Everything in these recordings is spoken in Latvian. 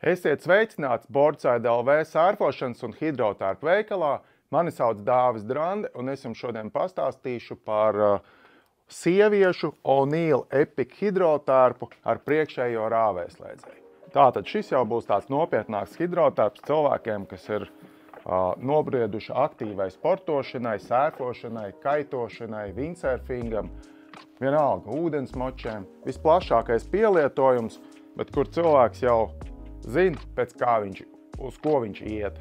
Esiet sveicināts Boardside LV sērfošanas un hidrotērpu veikalā. Mani sauc Dāvis Drande, un es jums šodien pastāstīšu par sieviešu O'Neill Epic hidrotērpu ar priekšējo rāvējslēdzēju. Tātad šis jau būs tāds nopietnāks hidrotērps cilvēkiem, kas ir nobrieduši aktīvai sportošanai, sērfošanai, kaitošanai, windsurfingam, vienalga ūdensmočiem. Visplašākais pielietojums, bet kur cilvēks jau zina, uz ko viņš iet.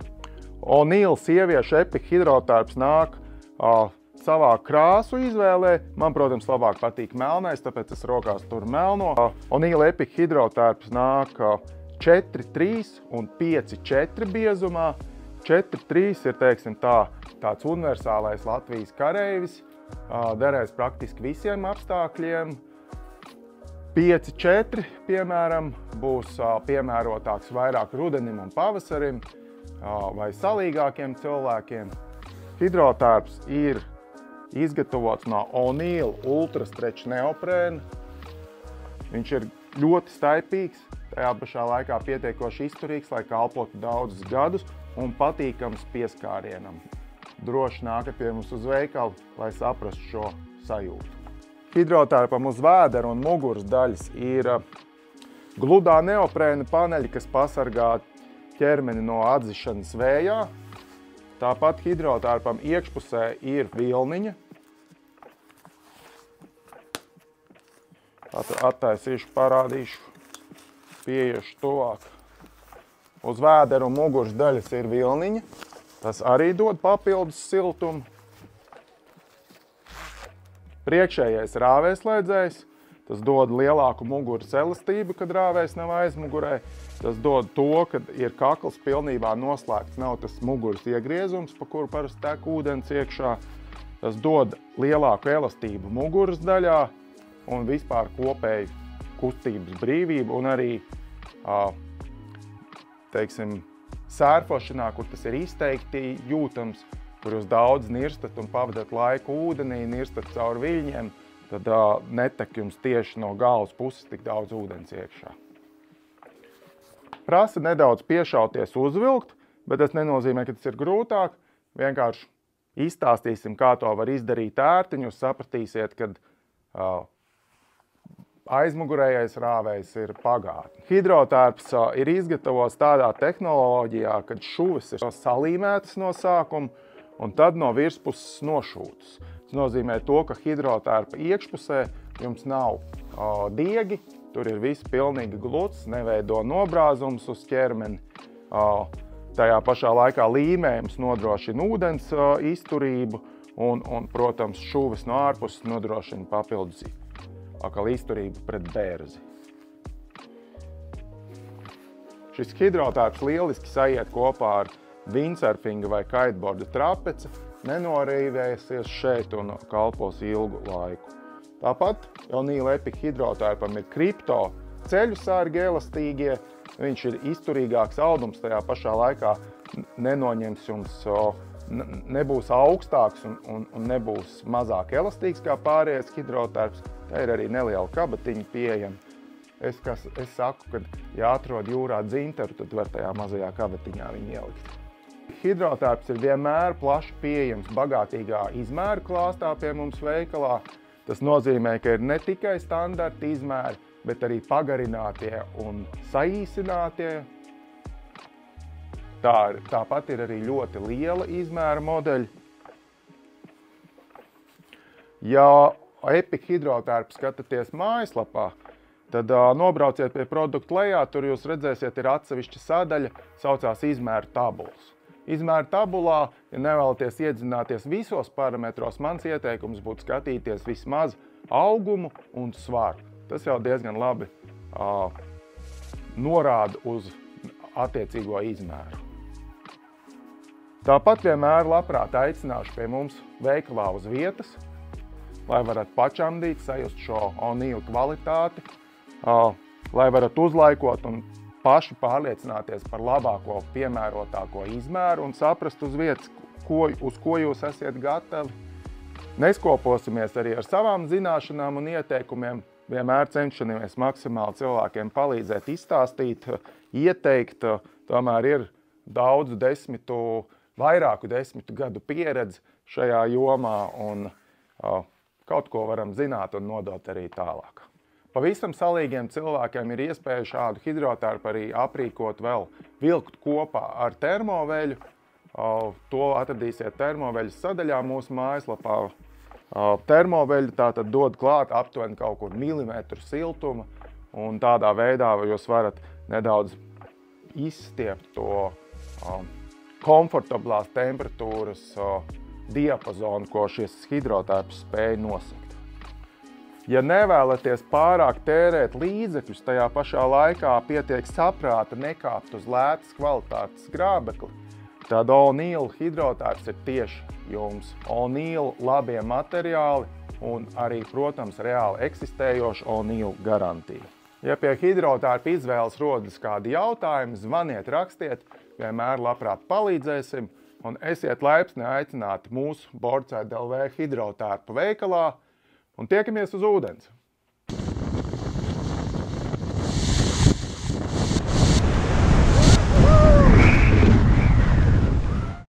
O'Neill sieviešu Epic hidrotērps nāk savā krāsu izvēlē. Man, protams, labāk patīk melnais, tāpēc es rokās turu melno. O'Neill Epic hidrotērps nāk 4,3 un 5,4 biezumā. 4,3 ir, teiksim tā, tāds universālais Latvijas kareivis, derēs praktiski visiem apstākļiem. 5,4, piemēram, būs piemērotāks vairāk rudenim un pavasarim vai salīgākiem cilvēkiem. Hidrotērps ir izgatavots no O'Neill Ultra Stretch neoprēna. Viņš ir ļoti staipīgs, tajā pašā laikā pietiekoši izturīgs, lai kalpotu daudzus gadus un patīkams pieskārienam. Droši nākat pie mums uz veikalu, lai saprastu šo sajūtu. Hidrotērpam uz vēdera un muguras daļas ir gludā neoprēna paneļi, kas pasargā ķermeni no atzišanas vējā. Tāpat hidrotērpam iekšpusē ir vilniņa. Attaisīšu, parādīšu, pieiešu tuvāk. Uz vēdera un muguras daļas ir vilniņa. Tas arī dod papildus siltumu. Priekšējais rāvējslēdzējs, tas dod lielāku muguras elastību, kad rāvējs nav aizmugurē. Tas dod to, ka ir kakls pilnībā noslēgts, nav tas muguras iegriezums, pa kuru parasti tek ūdens iekšā. Tas dod lielāku elastību muguras daļā un vispār kopēju kustības brīvību un arī, teiksim, sērfošanā, kur tas ir izteikti jūtams, kur jūs daudz nirstat un pavadat laiku ūdenī, nirstat caur viļņiem, tad netek jums tieši no galvas puses tik daudz ūdens iekšā. Prasa nedaudz piešauties uzvilkt, bet tas nenozīmē, ka tas ir grūtāk. Vienkārši izstāstīsim, kā to var izdarīt ērti, un jūs sapratīsiet, kad aizmugurējais rāvējs ir pagātne. Hidrotērps ir izgatavots tādā tehnoloģijā, kad šuvis ir salīmētas no sākuma, un tad no virspuses nošūtas. Tas nozīmē to, ka hidrotērpa iekšpusē jums nav diegi, tur ir viss pilnīgi gluds, neveido nobrāzums uz ķermeni. Tajā pašā laikā līmējums nodrošina ūdens izturību un, protams, šuvis no ārpuses nodrošina papildus izturību pret bērzi. Šis hidrotērps lieliski sajiet kopā ar windsurfinga vai kiteboarda trapece, nenorīvēsies šeit un kalpos ilgu laiku. Tāpat O'Neill Epic hidrotērpam ir kripto ceļu sārgi elastīgie, viņš ir izturīgāks audums, tajā pašā laikā nenoņems jums, nebūs augstāks un nebūs mazāk elastīgs kā pārējais hidrotērps. Tā ir arī neliela kabatiņa pieejama. Es saku, ka ja atrod jūrā dzintaru, tad var tajā mazajā kabatiņā viņu ielikt. Hidrotērps ir vienmēr plaši pieejams bagātīgā izmēra klāstā pie mums veikalā. Tas nozīmē, ka ir ne tikai standarta izmēri, bet arī pagarinātie un saīsinātie. Tāpat ir arī ļoti liela izmēra modeļi. Ja Epic hidrotērpu skatāties mājaslapā, tad nobrauciet pie produktu lejā, tur jūs redzēsiet, ir atsevišķa sadaļa, saucās izmēra tabulas. Izmēra tabulā, ja nevēlaties iedzināties visos parametros, mans ieteikums būtu skatīties vismaz augumu un svaru. Tas jau diezgan labi norāda uz attiecīgo izmēru. Tāpat vienmēr labprāt aicināšu pie mums veikalā uz vietas, lai varat pačamdīt, sajust šo O'Neill kvalitāti, lai varat uzlaikot un paši pārliecināties par labāko, piemērotāko izmēru un saprast uz vietas, uz ko jūs esat gatavi. Neskoposimies arī ar savām zināšanām un ieteikumiem. vienmēr cenšamies maksimāli cilvēkiem palīdzēt, izstāstīt, ieteikt. Tomēr ir vairāku desmitu gadu pieredze šajā jomā un kaut ko varam zināt un nodot arī tālāk. Pavisam salīgiem cilvēkiem ir iespēja šādu hidrotērpu arī aprīkot vilkt kopā ar termoveļu. To atradīsiet termoveļas sadaļā mūsu mājaslapā. Termoveļa tātad dod klāt aptuveni kaut kur milimetru siltuma, un tādā veidā jūs varat nedaudz izstiept to komfortablās temperatūras diapazonu, ko šis hidrotērps spēj nosegt. Ja nevēlaties pārāk tērēt līdzekļus, tajā pašā laikā pietiek saprāta nekāpt uz lētas kvalitātes grābekli, tad O'Neill hidrotērps ir tieši jums. O'Neill labie materiāli un arī, protams, reāli eksistējoša O'Neill garantija. Ja pie hidrotērpa izvēles rodas kādi jautājumi, zvaniet, rakstiet, vienmēr labprāt palīdzēsim, un esiet laipni aicināti mūsu Bordside LV hidrotērpa veikalā, un tiekamies uz ūdens!